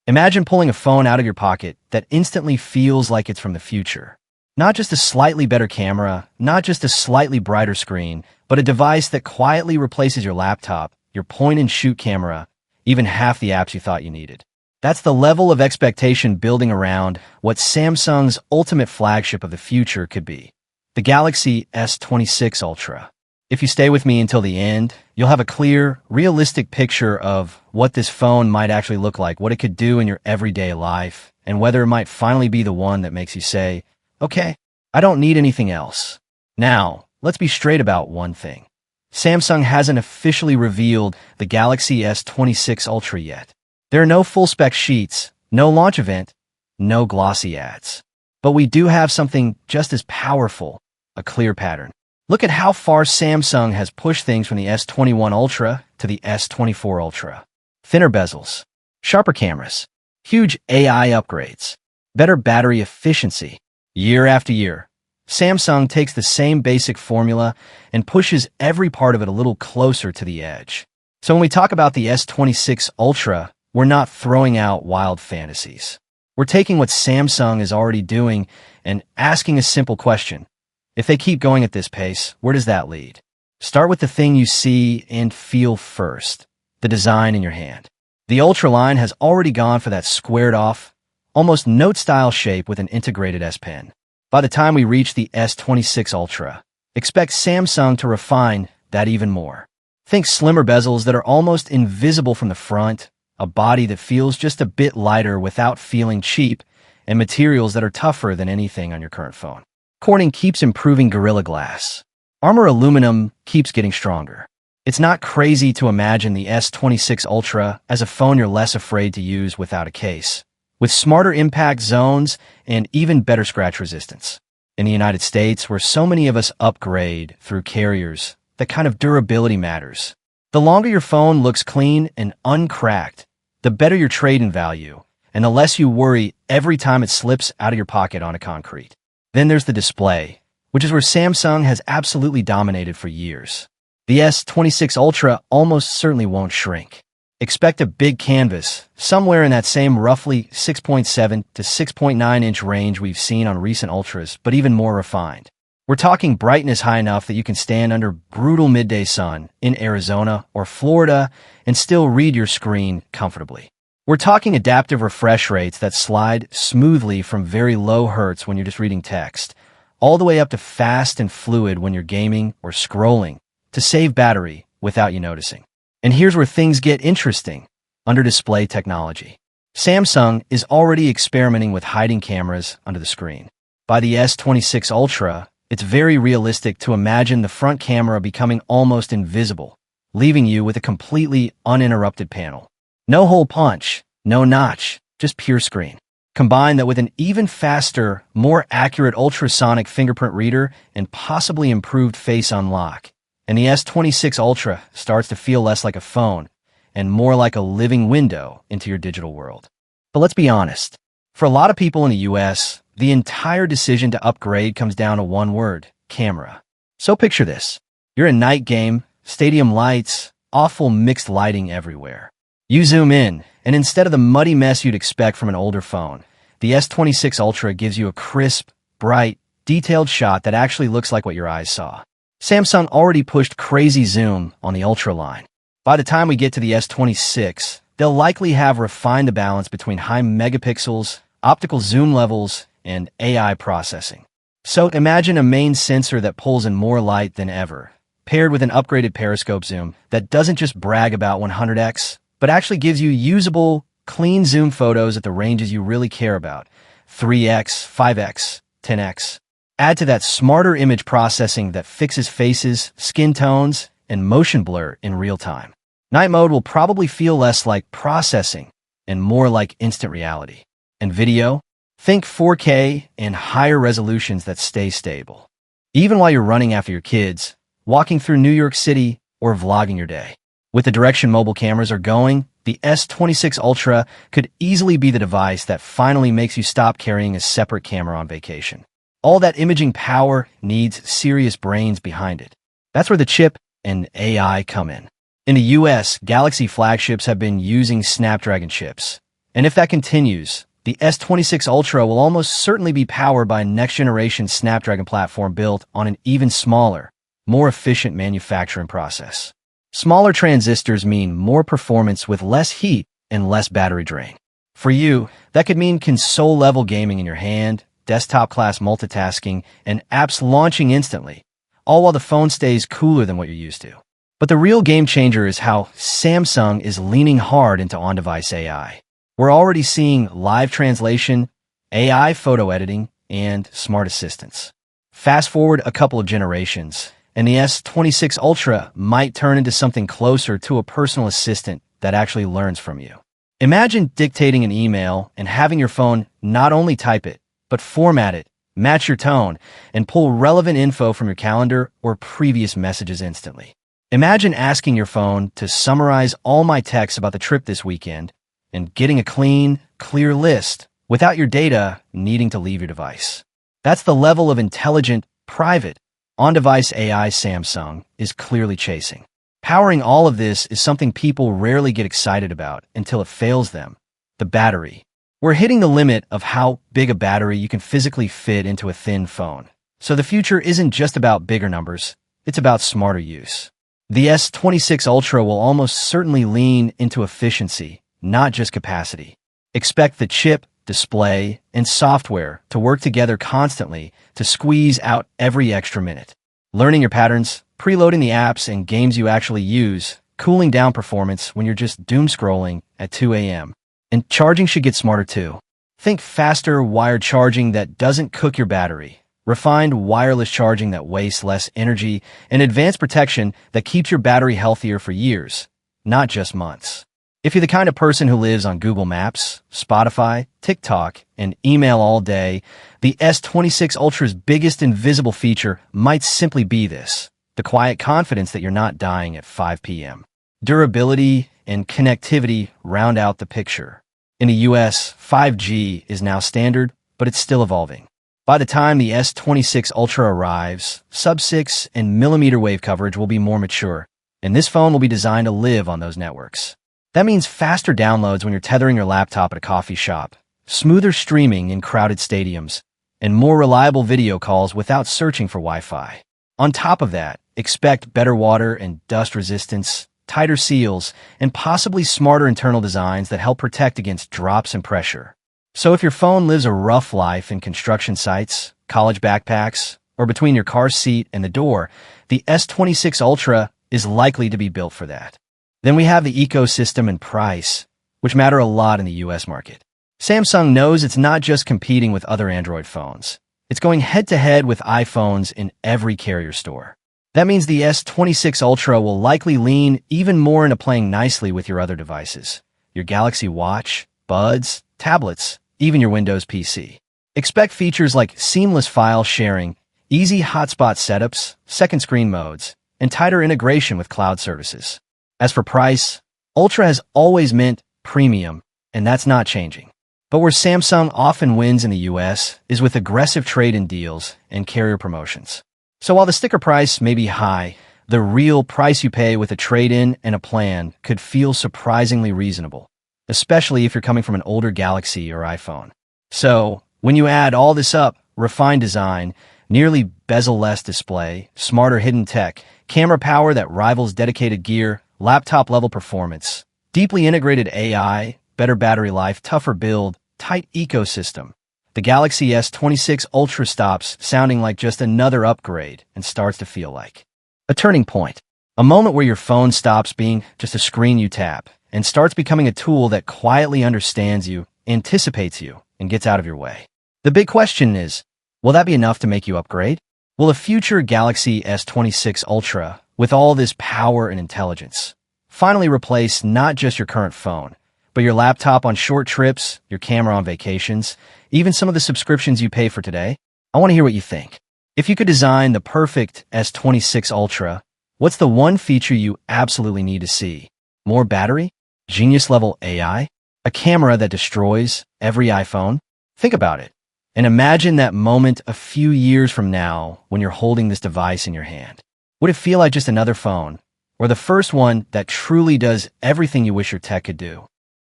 Imagine pulling a phone out of your pocket that instantly feels like it's from the future. Not just a slightly better camera, not just a slightly brighter screen, but a device that quietly replaces your laptop, your point-and-shoot camera, even half the apps you thought you needed. That's the level of expectation building around what Samsung's ultimate flagship of the future could be, the Galaxy S26 Ultra. If you stay with me until the end, you'll have a clear, realistic picture of what this phone might actually look like, what it could do in your everyday life, and whether it might finally be the one that makes you say, okay, I don't need anything else. Now, let's be straight about one thing. Samsung hasn't officially revealed the Galaxy S26 Ultra yet. There are no full-spec sheets, no launch event, no glossy ads. But we do have something just as powerful, a clear pattern. Look at how far Samsung has pushed things from the S21 Ultra to the S24 Ultra. Thinner bezels, sharper cameras, huge AI upgrades, better battery efficiency. Year after year, Samsung takes the same basic formula and pushes every part of it a little closer to the edge. So when we talk about the S26 Ultra, we're not throwing out wild fantasies. We're taking what Samsung is already doing and asking a simple question. If they keep going at this pace, where does that lead? Start with the thing you see and feel first, the design in your hand. The Ultra line has already gone for that squared-off, almost note-style shape with an integrated S Pen. By the time we reach the S26 Ultra, expect Samsung to refine that even more. Think slimmer bezels that are almost invisible from the front, a body that feels just a bit lighter without feeling cheap, and materials that are tougher than anything on your current phone. Corning keeps improving Gorilla Glass. Armor aluminum keeps getting stronger. It's not crazy to imagine the S26 Ultra as a phone you're less afraid to use without a case, with smarter impact zones and even better scratch resistance. In the United States, where so many of us upgrade through carriers, that kind of durability matters. The longer your phone looks clean and uncracked, the better your trade-in value, and the less you worry every time it slips out of your pocket onto concrete. Then there's the display, which is where Samsung has absolutely dominated for years. The S26 Ultra almost certainly won't shrink. Expect a big canvas, somewhere in that same roughly 6.7 to 6.9 inch range we've seen on recent Ultras, but even more refined. We're talking brightness high enough that you can stand under brutal midday sun in Arizona or Florida and still read your screen comfortably. We're talking adaptive refresh rates that slide smoothly from very low hertz when you're just reading text, all the way up to fast and fluid when you're gaming or scrolling, to save battery without you noticing. And here's where things get interesting. Under display technology, Samsung is already experimenting with hiding cameras under the screen. By the S26 Ultra, it's very realistic to imagine the front camera becoming almost invisible, leaving you with a completely uninterrupted panel. No hole punch, no notch, just pure screen. Combine that with an even faster, more accurate ultrasonic fingerprint reader and possibly improved face unlock, and the S26 Ultra starts to feel less like a phone and more like a living window into your digital world. But let's be honest. For a lot of people in the US, the entire decision to upgrade comes down to one word: camera. So picture this. You're in night game, stadium lights, awful mixed lighting everywhere. You zoom in, and instead of the muddy mess you'd expect from an older phone, the S26 Ultra gives you a crisp, bright, detailed shot that actually looks like what your eyes saw. Samsung already pushed crazy zoom on the Ultra line. By the time we get to the S26, they'll likely have refined the balance between high megapixels, optical zoom levels, and AI processing. So imagine a main sensor that pulls in more light than ever, paired with an upgraded periscope zoom that doesn't just brag about 100x, but actually gives you usable, clean zoom photos at the ranges you really care about: 3x, 5x, 10x. Add to that smarter image processing that fixes faces, skin tones, and motion blur in real time. Night mode will probably feel less like processing and more like instant reality. And video? Think 4K and higher resolutions that stay stable, even while you're running after your kids, walking through New York City, or vlogging your day. With the direction mobile cameras are going, the S26 Ultra could easily be the device that finally makes you stop carrying a separate camera on vacation. All that imaging power needs serious brains behind it. That's where the chip and AI come in. In the US, Galaxy flagships have been using Snapdragon chips. And if that continues, the S26 Ultra will almost certainly be powered by a next-generation Snapdragon platform built on an even smaller, more efficient manufacturing process. Smaller transistors mean more performance with less heat and less battery drain. For you, that could mean console-level gaming in your hand, desktop-class multitasking, and apps launching instantly, all while the phone stays cooler than what you're used to. But the real game changer is how Samsung is leaning hard into on-device AI. We're already seeing live translation, AI photo editing, and smart assistants. Fast forward a couple of generations, and the S26 Ultra might turn into something closer to a personal assistant that actually learns from you. Imagine dictating an email and having your phone not only type it, but format it, match your tone, and pull relevant info from your calendar or previous messages instantly. Imagine asking your phone to summarize all my texts about the trip this weekend and getting a clean, clear list without your data needing to leave your device. That's the level of intelligent, private, on-device AI Samsung is clearly chasing. Powering all of this is something people rarely get excited about until it fails them: the battery. We're hitting the limit of how big a battery you can physically fit into a thin phone. So the future isn't just about bigger numbers, it's about smarter use. The S26 Ultra will almost certainly lean into efficiency, not just capacity. Expect the chip, display, and software to work together constantly to squeeze out every extra minute. Learning your patterns, preloading the apps and games you actually use, cooling down performance when you're just doom scrolling at 2 a.m. And charging should get smarter too. Think faster wired charging that doesn't cook your battery, refined wireless charging that wastes less energy, and advanced protection that keeps your battery healthier for years, not just months. If you're the kind of person who lives on Google Maps, Spotify, TikTok, and email all day, the S26 Ultra's biggest invisible feature might simply be this: the quiet confidence that you're not dying at 5 p.m. Durability and connectivity round out the picture. In the US, 5G is now standard, but it's still evolving. By the time the S26 Ultra arrives, sub-6 and millimeter wave coverage will be more mature, and this phone will be designed to live on those networks. That means faster downloads when you're tethering your laptop at a coffee shop, smoother streaming in crowded stadiums, and more reliable video calls without searching for Wi-Fi. On top of that, expect better water and dust resistance, tighter seals, and possibly smarter internal designs that help protect against drops and pressure. So if your phone lives a rough life in construction sites, college backpacks, or between your car seat and the door, the S26 Ultra is likely to be built for that. Then we have the ecosystem and price, which matter a lot in the US market. Samsung knows it's not just competing with other Android phones. It's going head-to-head with iPhones in every carrier store. That means the S26 Ultra will likely lean even more into playing nicely with your other devices: your Galaxy Watch, Buds, tablets, even your Windows PC. Expect features like seamless file sharing, easy hotspot setups, second screen modes, and tighter integration with cloud services. As for price, Ultra has always meant premium, and that's not changing. But where Samsung often wins in the US is with aggressive trade-in deals and carrier promotions. So while the sticker price may be high, the real price you pay with a trade-in and a plan could feel surprisingly reasonable, especially if you're coming from an older Galaxy or iPhone. So when you add all this up: refined design, nearly bezel-less display, smarter hidden tech, camera power that rivals dedicated gear, laptop-level performance, deeply integrated AI, better battery life, tougher build, tight ecosystem, the Galaxy S26 Ultra stops sounding like just another upgrade and starts to feel like a turning point. A moment where your phone stops being just a screen you tap and starts becoming a tool that quietly understands you, anticipates you, and gets out of your way. The big question is, will that be enough to make you upgrade? Will a future Galaxy S26 Ultra, with all this power and intelligence, finally replace not just your current phone, but your laptop on short trips, your camera on vacations, even some of the subscriptions you pay for today? I want to hear what you think. If you could design the perfect S26 Ultra, what's the one feature you absolutely need to see? More battery? Genius-level AI? A camera that destroys every iPhone? Think about it, and imagine that moment a few years from now when you're holding this device in your hand. Would it feel like just another phone, or the first one that truly does everything you wish your tech could do?